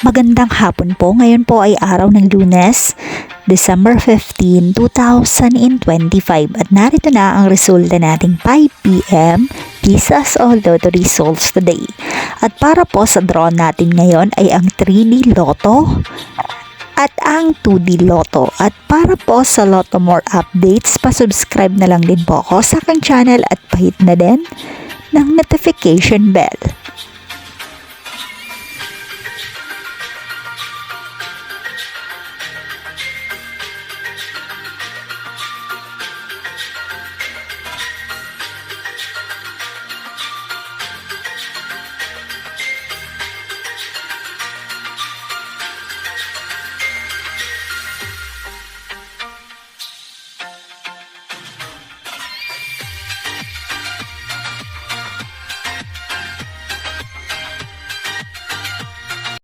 Magandang hapon po. Ngayon po ay araw ng Lunes, December 15, 2025 at narito na ang resulta nating 5 p.m. Visas o Lotto results today. At para po sa draw natin ngayon ay ang 3D Lotto at ang 2D Lotto. At para po sa Lotto More updates, pa-subscribe na lang din po ako sa aking channel at pahit na din ng notification bell.